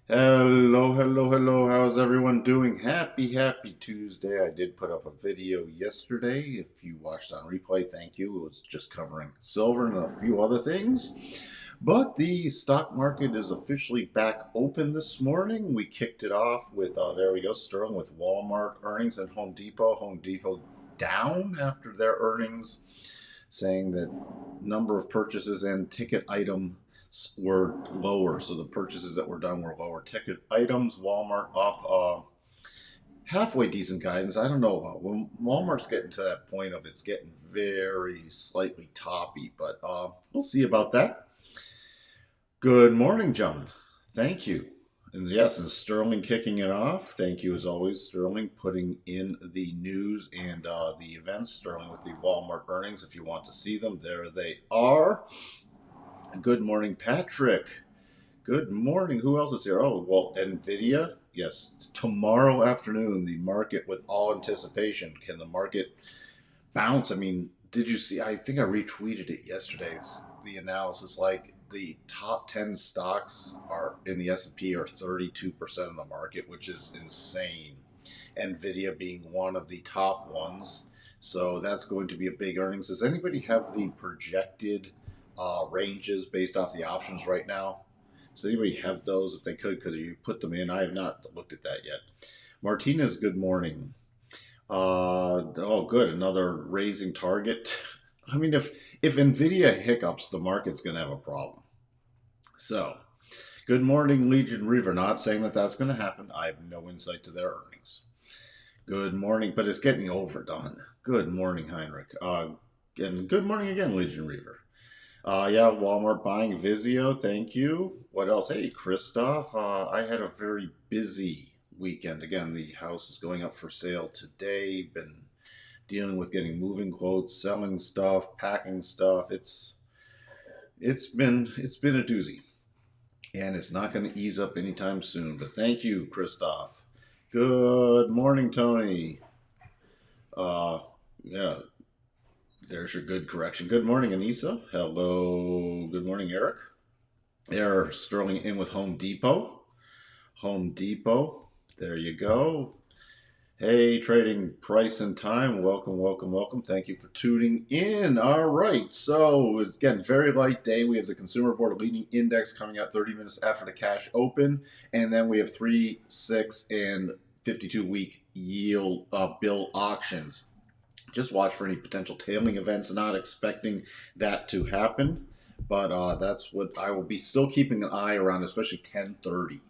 Hello. How's everyone doing? Happy Tuesday. I did put up a video yesterday. If you watched on replay, thank you. It was just covering silver and a few other things. But the stock market is officially back open this morning. We kicked it off with, there we go, Sterling with Walmart earnings and Home Depot. Home Depot down after their earnings, saying that number of purchases and ticket items were lower. So the purchases that were done were lower ticket items. Walmart up halfway decent guidance. I don't know. When Walmart's getting to that point of it's getting very slightly toppy, but we'll see about that. Good morning, John. Thank you. And yes, and Sterling kicking it off. Thank you as always, Sterling, putting in the news and the events. Sterling with the Walmart earnings. If you want to see them, there they are. Good morning, Patrick. Good morning. Who else is here? Oh, well, NVDA. Yes, tomorrow afternoon, the market with all anticipation. Can the market bounce? I mean, did you see? I think I retweeted it yesterday. The analysis, like the top 10 stocks are in the S&P are 32% of the market, which is insane. NVIDIA being one of the top ones. So that's going to be a big earnings. Does anybody have the projected ranges based off the options right now? Does anybody have those? If they could you put them in? I have not looked at that yet. Martinez, good morning. Oh, good. Another raising target. I mean, if Nvidia hiccups, the market's going to have a problem. So, good morning, Legion Reaver. Not saying that that's going to happen. I have no insight to their earnings. Good morning, but it's getting overdone. Good morning, Heinrich. And good morning again, Legion Reaver. Yeah, Walmart buying Vizio. Thank you. What else? Hey, Christoph. I had a very busy weekend. Again, the house is going up for sale today. Been dealing with getting moving quotes, selling stuff, packing stuff. It's been a doozy, and it's not going to ease up anytime soon. But thank you, Christoph. Good morning, Tony. Uh, yeah, there's your good correction. Good morning, Anissa. Hello. Good morning, Eric. There, Sterling in with Home Depot. Home Depot. There you go. Hey, trading price and time. Welcome. Thank you for tuning in. All right. So, again, very light day. We have the Consumer Board leading index coming out 30 minutes after the cash open. And then we have 3, 6, and 52-week yield bill auctions. Just watch for any potential tailing events. Not expecting that to happen. But that's what I will be still keeping an eye around, especially 10:30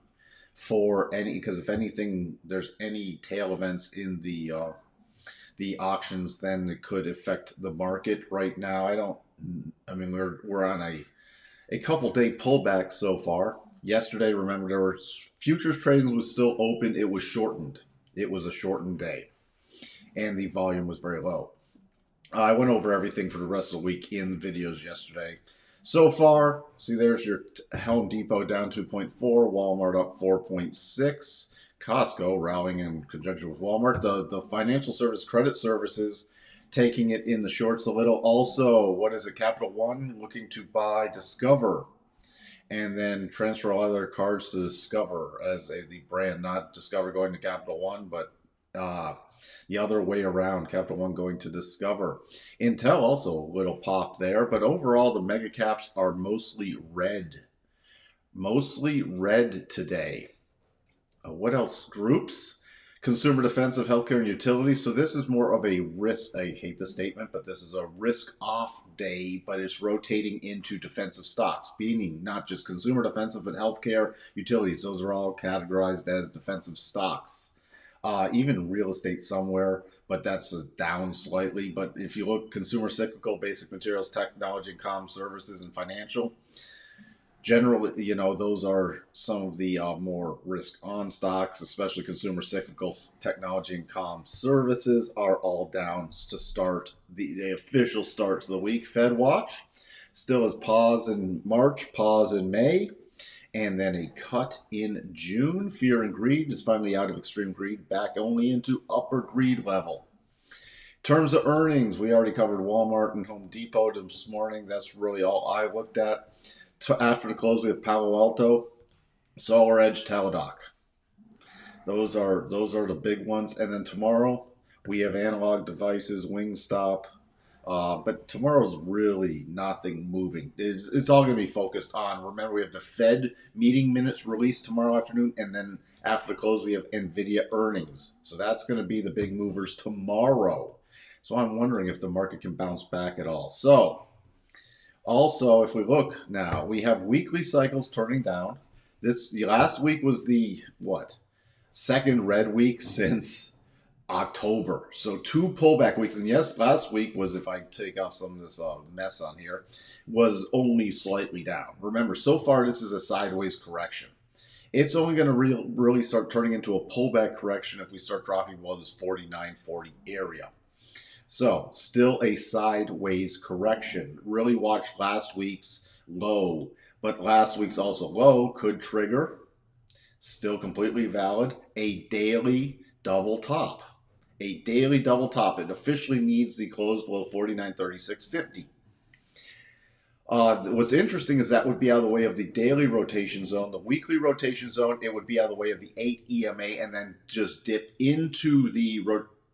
for any, because if anything, there's any tail events in the auctions, then it could affect the market. Right now, I mean, we're on a couple day pullback so far. Yesterday, remember, there were futures trading was still open. It was shortened. It was a shortened day, and the volume was very low. I went over everything for the rest of the week in videos yesterday. So far, see, there's your Home Depot down 2.4, Walmart up 4.6, Costco rallying in conjunction with Walmart. The financial service credit services taking it in the shorts a little. Also, what is it? Capital One looking to buy Discover and then transfer all other cards to Discover as the brand, not Discover going to Capital One, but uh, the other way around, Capital One going to Discover. Intel also a little pop there, but overall the mega caps are mostly red. Mostly red today. What else? Groups? Consumer defensive, healthcare, and utility. So this is more of a risk. I hate the statement, but this is a risk off day, but it's rotating into defensive stocks, meaning not just consumer defensive, but healthcare, utilities. Those are all categorized as defensive stocks. Even real estate somewhere, but that's down slightly. But if you look consumer cyclical, basic materials, technology, and comm services, and financial, generally, those are some of the more risk on stocks, especially consumer cyclicals, technology, and comm services are all down to start the official start to the week. Fed watch still is pause in March, pause in May, and then a cut in June. Fear and greed is finally out of extreme greed, back only into upper greed level. In terms of earnings, we already covered Walmart and Home Depot this morning. That's really all I looked at. After the close, we have Palo Alto Solar Edge, Teladoc. Those are the big ones. And then tomorrow we have Analog Devices, Wingstop. But tomorrow's really nothing moving. It's all going to be focused on. Remember, we have the Fed meeting minutes released tomorrow afternoon, and then after the close, we have NVDA earnings. So that's going to be the big movers tomorrow. So I'm wondering if the market can bounce back at all. So also, if we look now, we have weekly cycles turning down. This last week was the what? Second red week since October. So two pullback weeks. And yes, last week was, if I take off some of this mess on here, was only slightly down. Remember, so far this is a sideways correction. It's only going to really start turning into a pullback correction if we start dropping below this 49.40 area. So still a sideways correction. Really watch last week's low. But last week's also low could trigger, still completely valid, a daily double top. A daily double top. It officially needs the close below 49.3650. What's interesting is that would be out of the way of the daily rotation zone. The weekly rotation zone, it would be out of the way of the 8 EMA and then just dip into the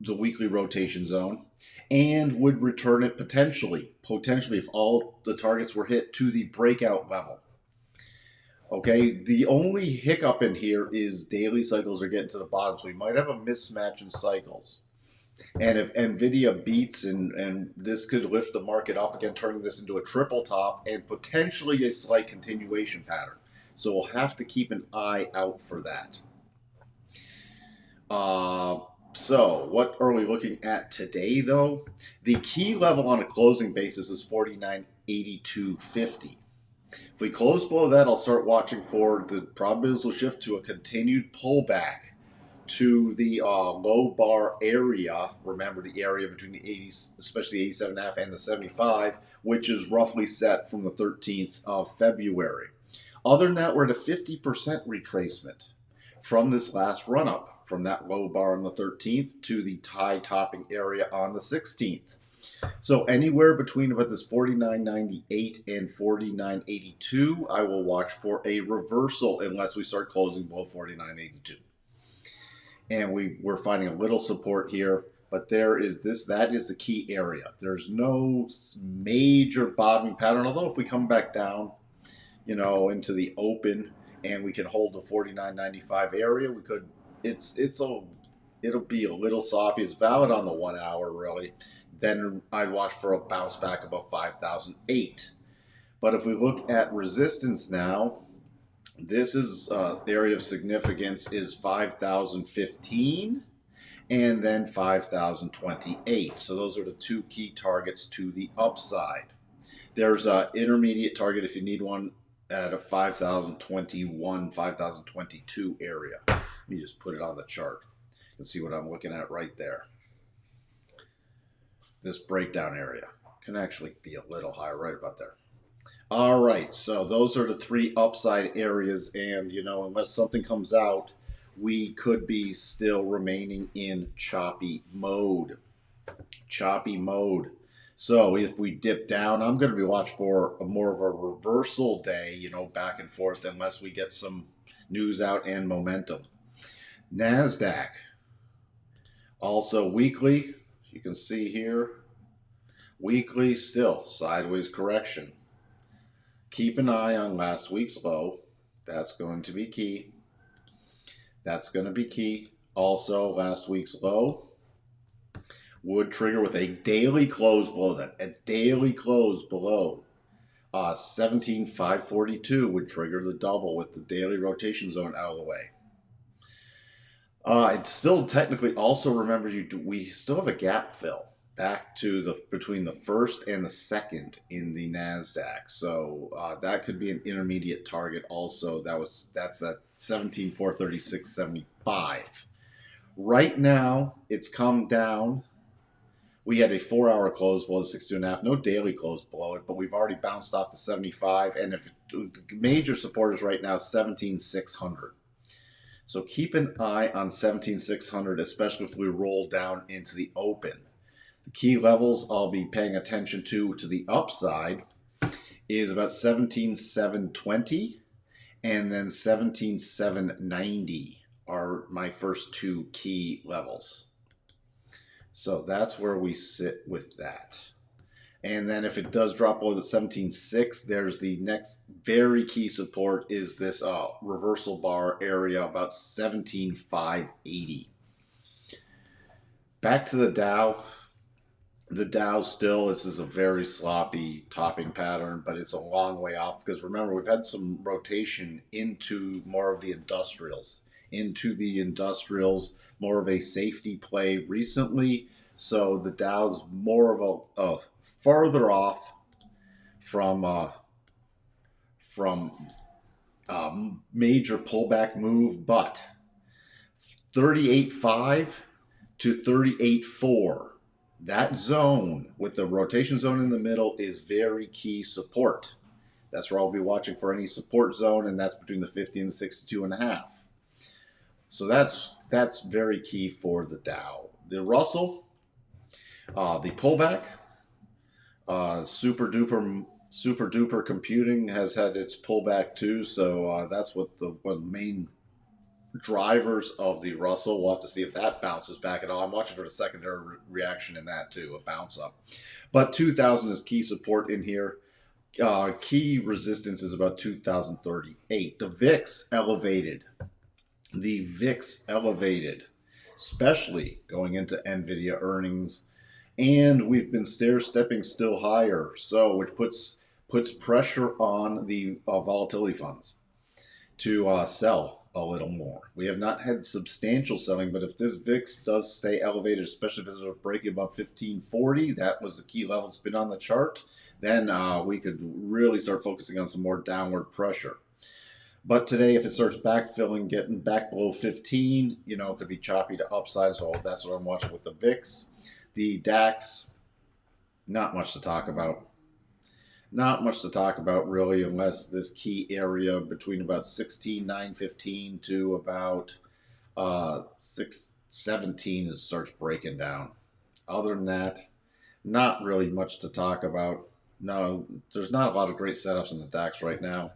weekly rotation zone and would return it potentially if all the targets were hit, to the breakout level. Okay, the only hiccup in here is daily cycles are getting to the bottom, so we might have a mismatch in cycles. And if NVIDIA beats, and this could lift the market up again, turning this into a triple top and potentially a slight continuation pattern. So we'll have to keep an eye out for that. So what are we looking at today, though? The key level on a closing basis is 49.8250. If we close below that, I'll start watching for the probabilities will shift to a continued pullback to the low bar area. Remember, the area between the 80s, especially the 87.5 and the 75, which is roughly set from the 13th of February. Other than that, we're at a 50% retracement from this last run up, from that low bar on the 13th to the tie topping area on the 16th. So anywhere between about this 49.98 and 49.82, I will watch for a reversal unless we start closing below 49.82. And we're finding a little support here, but that is the key area. There's no major bottoming pattern, although if we come back down, into the open and we can hold the 49.95 area, we could. It'll be a little soppy. It's valid on the 1 hour, really. Then I'd watch for a bounce back above 5,008. But if we look at resistance now, this is the area of significance is 5,015 and then 5,028. So those are the two key targets to the upside. There's an intermediate target if you need one at a 5,021, 5,022 area. Let me just put it on the chart and see what I'm looking at right there. This breakdown area can actually be a little higher, right about there. All right, so those are the three upside areas, and unless something comes out, we could be still remaining in choppy mode. Choppy mode. So if we dip down, I'm going to be watching for more of a reversal day, back and forth, unless we get some news out and momentum. NASDAQ. Also weekly, you can see here, weekly still sideways correction. Keep an eye on last week's low. That's going to be key. That's going to be key. Also, last week's low would trigger with a daily close below that. A daily close below 17,542 would trigger the double with the daily rotation zone out of the way. It still technically also remembers we still have a gap fill back to between the first and the second in the NASDAQ. So that could be an intermediate target also. That's at 17,436.75. Right now, it's come down. We had a 4-hour close below the 62.5. No daily close below it, but we've already bounced off to 75. And if the major supporters right now, 17,600. So keep an eye on 17,600, especially if we roll down into the open. The key levels I'll be paying attention to the upside is about 17,720 and then 17,790 are my first two key levels. So that's where we sit with that. And then if it does drop below the 17.6, there's the next very key support is this reversal bar area about 17,580. Back to the Dow. The Dow still, this is a very sloppy topping pattern, but it's a long way off because remember, we've had some rotation into more of the industrials, more of a safety play recently. So the Dow's more of a farther off from major pullback move, but 38.5 to 38.4. That zone with the rotation zone in the middle is very key support. That's where I'll be watching for any support zone, and that's between the 50 and 62.5. So that's very key for the Dow. The Russell, the pullback, super duper computing has had its pullback too. So that's what the main drivers of the Russell. We'll have to see if that bounces back at all. I'm watching for the secondary reaction in that too, a bounce up. But 2,000 is key support in here. Key resistance is about 2,038. The VIX elevated. Especially going into NVDA earnings. And we've been stair-stepping still higher, so which puts pressure on the volatility funds to sell a little more. We have not had substantial selling, but if this VIX does stay elevated, especially if it's breaking above 1540, that was the key level it's been on the chart, then we could really start focusing on some more downward pressure. But today, if it starts backfilling, getting back below 15, it could be choppy to upside, so that's what I'm watching with the VIX. The DAX, not much to talk about. Not much to talk about really, unless this key area between about 16,915 to about 617 starts breaking down. Other than that, not really much to talk about. No, there's not a lot of great setups in the DAX right now.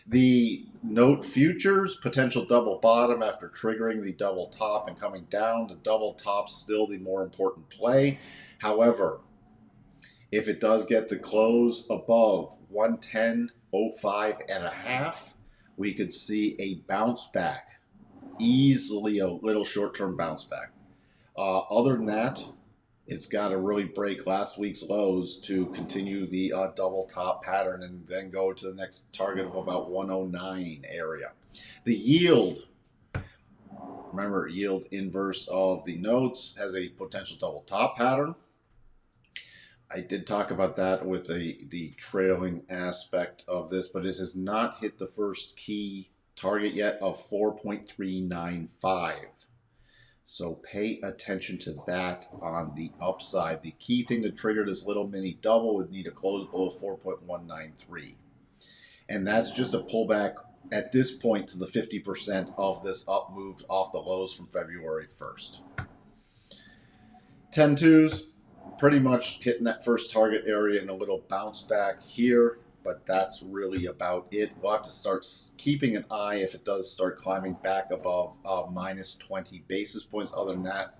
The note futures, potential double bottom after triggering the double top and coming down. The double top's still the more important play. However, if it does get the close above 110.05 and a half, we could see a bounce back, easily a little short-term bounce back. Other than that, it's got to really break last week's lows to continue the double top pattern and then go to the next target of about 109 area. The yield, remember, yield inverse of the notes, has a potential double top pattern. I did talk about that with the trailing aspect of this, but it has not hit the first key target yet of 4.395. So pay attention to that on the upside. The key thing to trigger this little mini double would need a close below 4.193. And that's just a pullback at this point to the 50% of this up move off the lows from February 1st. 10-2s. Pretty much hitting that first target area and a little bounce back here, but that's really about it. We'll have to start keeping an eye if it does start climbing back above minus 20 basis points. Other than that,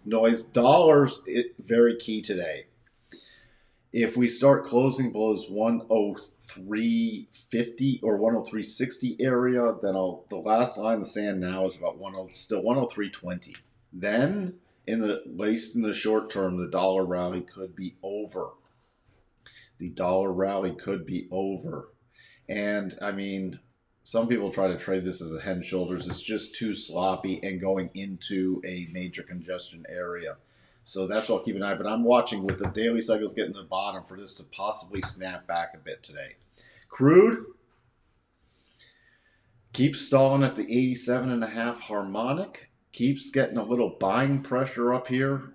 noise. Dollars, very key today. If we start closing below this 103.50 or 103.60 area, then the last line in the sand now is about still 103.20. Then, at least in the short term, the dollar rally could be over. And I mean, some people try to trade this as a head and shoulders. It's just too sloppy and going into a major congestion area. So that's what I'll keep an eye. But I'm watching with the daily cycles getting to the bottom for this to possibly snap back a bit today. Crude keeps stalling at the 87.5 harmonic. Keeps getting a little buying pressure up here,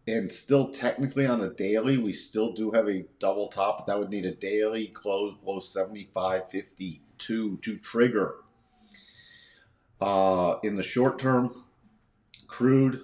and still technically on the daily, we still do have a double top, but that would need a daily close below 75.52 to trigger. In the short term, crude,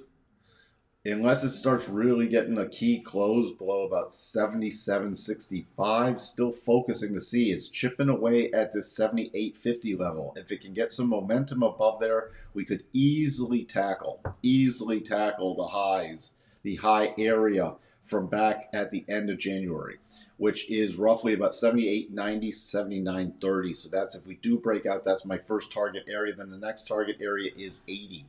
unless it starts really getting a key close below about 77.65, still focusing to see it's chipping away at this 78.50 level. If it can get some momentum above there, we could easily tackle the highs, the high area from back at the end of January, which is roughly about 78.90, 79.30. So that's, if we do break out, that's my first target area. Then the next target area is 80.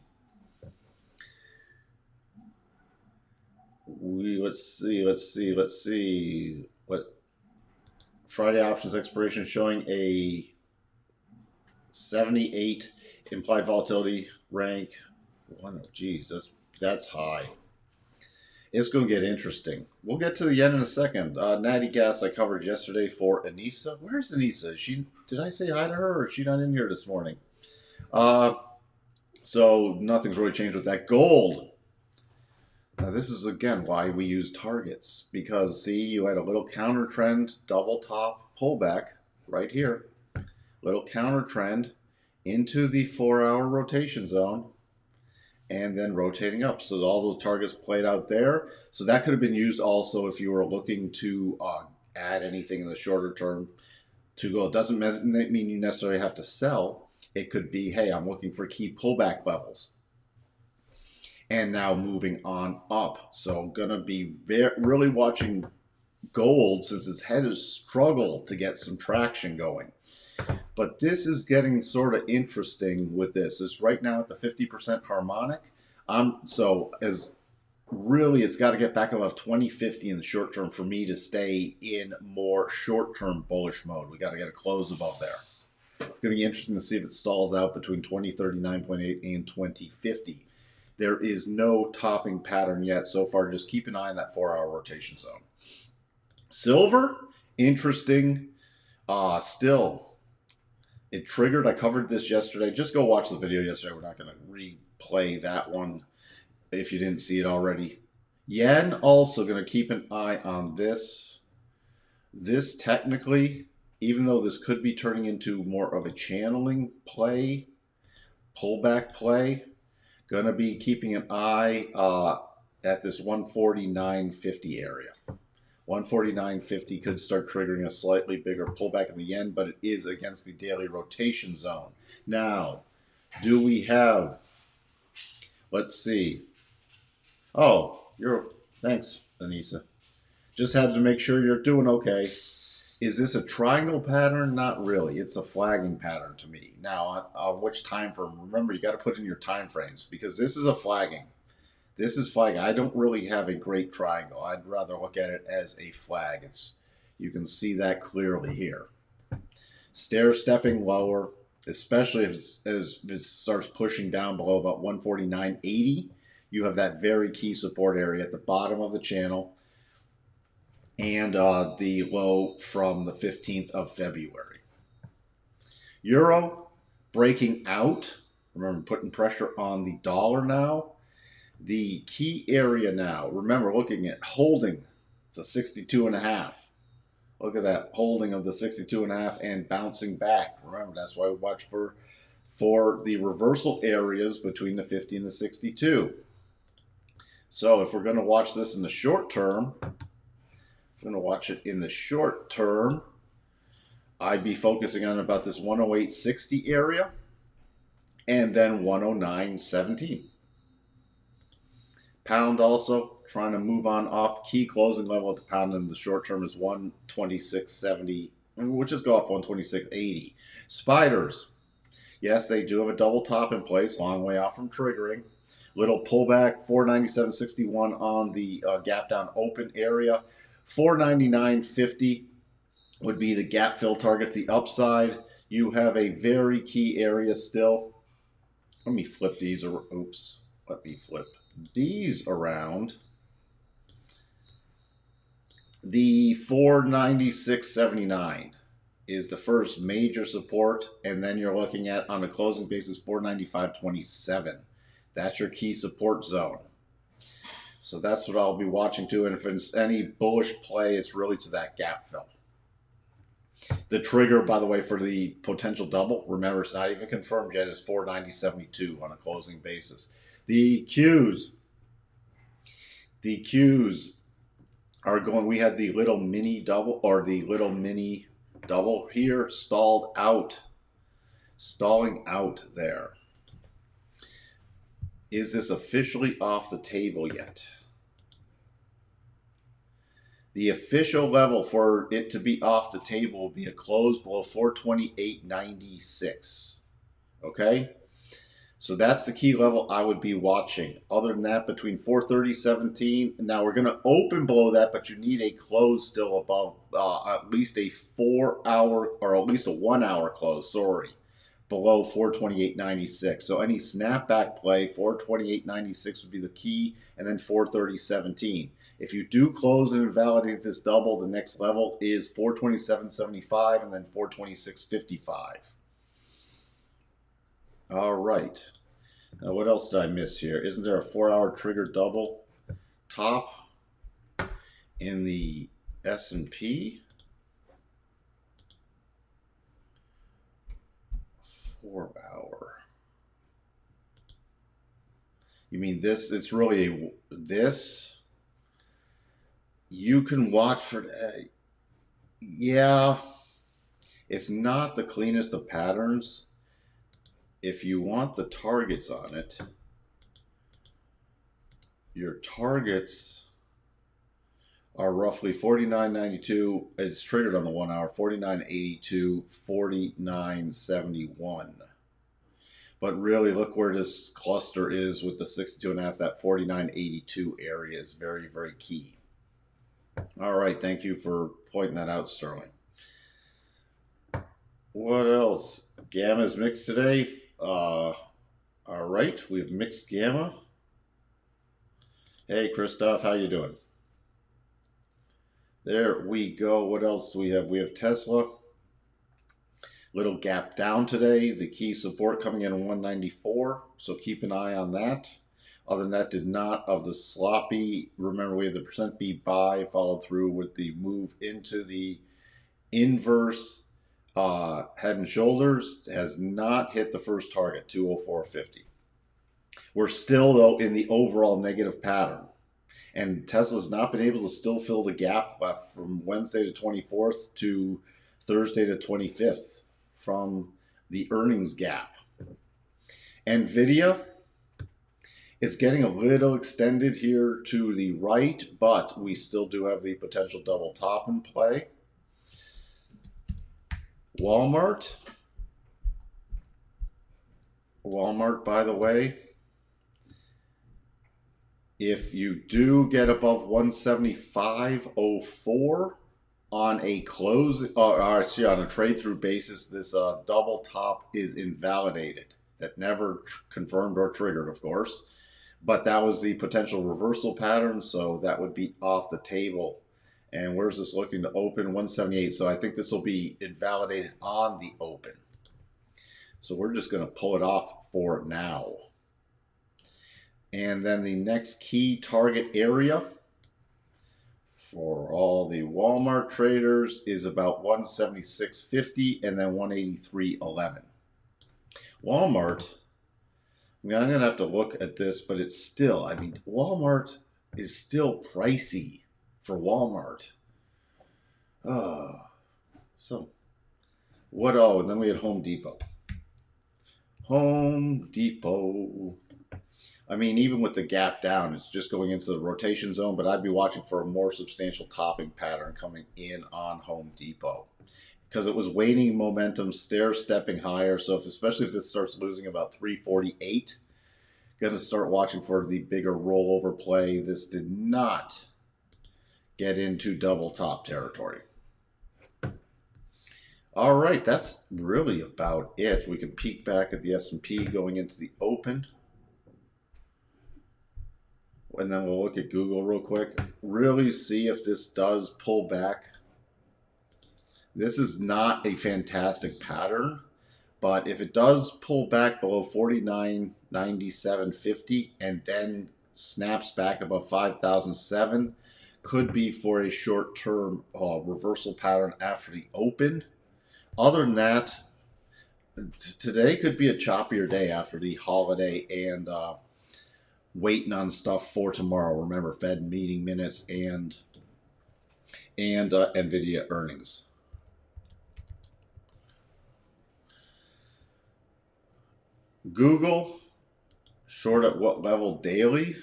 Let's see. What Friday options expiration showing a 78 implied volatility rank. Oh, geez, that's high. It's going to get interesting. We'll get to the yen in a second. Natty Gas I covered yesterday for Anissa. Where's Anissa? Did I say hi to her, or is she not in here this morning? So nothing's really changed with that. Gold. Now this is again why we use targets, because see, you had a little counter trend, double top pullback right here, little counter trend into the 4-hour rotation zone, and then rotating up. So all those targets played out there. So that could have been used also if you were looking to add anything in the shorter term to go. It doesn't mean you necessarily have to sell. It could be, hey, I'm looking for key pullback levels. And now moving on up. So I'm going to be really watching gold, since its head has struggled to get some traction going. But this is getting sort of interesting with this. It's right now at the 50% harmonic. So as really, it's got to get back above 2050 in the short term for me to stay in more short-term bullish mode. We got to get a close above there. It's going to be interesting to see if it stalls out between 2039.8 and 2050. There is no topping pattern yet so far. Just keep an eye on that 4-hour rotation zone. Silver, interesting. Still, it triggered. I covered this yesterday. Just go watch the video yesterday. We're not going to replay that one if you didn't see it already. Yen, also going to keep an eye on this. This technically, even though this could be turning into more of a channeling play, pullback play, going to be keeping an eye at this 149.50 area. 149.50 could start triggering a slightly bigger pullback in the yen, but it is against the daily rotation zone. Now, do we have, let's see. Oh, thanks, Anissa. Just had to make sure you're doing okay. Is this a triangle pattern? Not really. It's a flagging pattern to me. Now, which time frame? Remember, you got to put in your time frames, because this is a flagging. This is flagging. I don't really have a great triangle. I'd rather look at it as a flag. You can see that clearly here. Stair stepping lower, especially as it starts pushing down below about 149.80. You have that very key support area at the bottom of the channel, and the low from the 15th of February. Euro breaking out. Remember, putting pressure on the dollar now. The key area now, remember, looking at holding the 62.5. Look at that, holding of the 62.5 and bouncing back. Remember, that's why we watch for the reversal areas between the 50 and the 62. So if we're going to watch this in the short term, I'd be focusing on about this 108.60 area and then 109.17. Pound also trying to move on up. Key closing level at the pound in the short term is 126.70. We'll just go off 126.80. Spiders, yes, they do have a double top in place, long way off from triggering. Little pullback, 497.61 on the gap down open area. 499.50 would be the gap fill target to the upside. You have a very key area still. Let me flip these. Oops. Let me flip these around. The 496.79 is the first major support, and then you're looking at, on a closing basis, 495.27. That's your key support zone. So that's what I'll be watching too. And if it's any bullish play, it's really to that gap fill. The trigger, by the way, for the potential double, remember, it's not even confirmed yet, is 490.72 on a closing basis. The Qs, The Qs are going, we had the little mini double, or the little mini double here, stalled out. Stalling out there. Is this officially off the table yet? The official level for it to be off the table will be a close below 428.96. Okay? So that's the key level I would be watching. Other than that, between 430.17, now we're going to open below that, but you need a close still above at least a 4-hour, or at least a 1-hour close, sorry, below 428.96. So any snapback play, 428.96 would be the key, and then 430.17. If you do close and invalidate this double, the next level is 427.75 and then 426.55. All right. Now, what else did I miss here? Isn't there a 4-hour trigger double top in the S&P? 4-hour. You mean this? It's really this. You can watch for. Yeah, it's not the cleanest of patterns. If you want the targets on it, your targets are roughly 49.92. It's triggered on the 1 hour, 49.82, 49.71. But really, look where this cluster is with the 62.5. That 49.82 area is very, very key. All right, thank you for pointing that out, Sterling. What else? Gamma is mixed today. All right, we've mixed gamma. Hey, Christoph, how you doing? There we go. What else do we have? We have Tesla. Little gap down today. The key support coming in at 194, so keep an eye on that. Other than that, did not of the sloppy. Remember, we had the percent B buy followed through with the move into the inverse head and shoulders. Has not hit the first target, 204.50. We're still, though, in the overall negative pattern. And Tesla's not been able to still fill the gap from Wednesday to 24th to Thursday to 25th from the earnings gap. NVDA is getting a little extended here to the right, but we still do have the potential double top in play. Walmart, by the way, if you do get above 175.04 on a close, actually on a trade through basis, this double top is invalidated. That never confirmed or triggered, of course. But that was the potential reversal pattern, so that would be off the table. And where's this looking to open? 178. So I think this will be invalidated on the open. So we're just going to pull it off for now. And then the next key target area for all the Walmart traders is about 176.50 and then 183.11. Walmart, I mean, I'm going to have to look at this, but it's still, I mean, Walmart is still pricey for Walmart. So, what? Oh, and then we had Home Depot. Home Depot. I mean, even with the gap down, it's just going into the rotation zone, but I'd be watching for a more substantial topping pattern coming in on Home Depot. Because it was waning momentum, stair-stepping higher. So especially if this starts losing about 348, going to start watching for the bigger rollover play. This did not get into double top territory. All right, that's really about it. We can peek back at the S&P going into the open. And then we'll look at Google real quick. Really see if this does pull back. This is not a fantastic pattern, but if it does pull back below 49.97.50 and then snaps back above 5,007, could be for a short-term reversal pattern after the open. Other than that, today could be a choppier day after the holiday and waiting on stuff for tomorrow. Remember, Fed meeting minutes and NVDA earnings. Google, short at what level daily?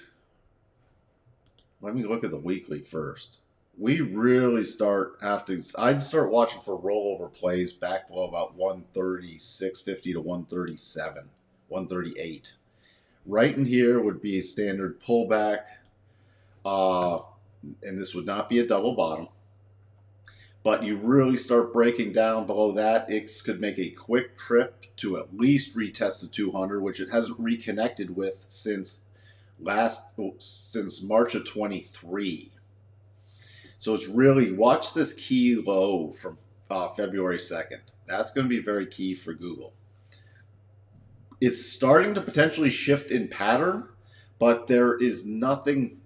Let me look at the weekly first. We really I'd start watching for rollover plays back below about 136.50 to 137, 138. Right in here would be a standard pullback, and this would not be a double bottom. But you really start breaking down below that, it could make a quick trip to at least retest the 200, which it hasn't reconnected with since March of 23. So it's really, watch this key low from February 2nd. That's going to be very key for Google. It's starting to potentially shift in pattern, but there is nothing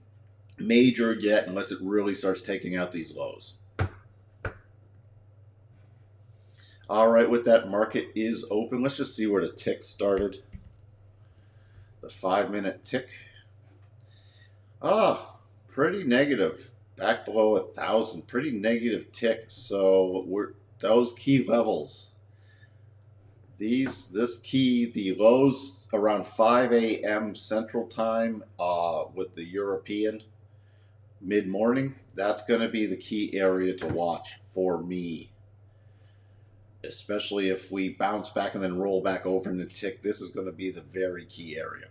major yet unless it really starts taking out these lows. All right, with that, market is open. Let's just see where the tick started. The 5-minute tick. Pretty negative. Back below 1,000. Pretty negative tick. So those key levels. This key, the lows around 5 a.m. Central Time with the European mid-morning. That's going to be the key area to watch for me. Especially if we bounce back and then roll back over in the tick. This is going to be the very key area.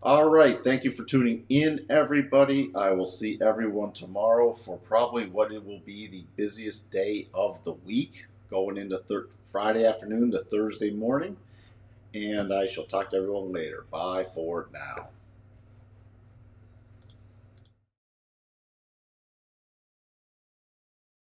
All right. Thank you for tuning in, everybody. I will see everyone tomorrow for probably what it will be the busiest day of the week, going into Friday afternoon to Thursday morning. And I shall talk to everyone later. Bye for now.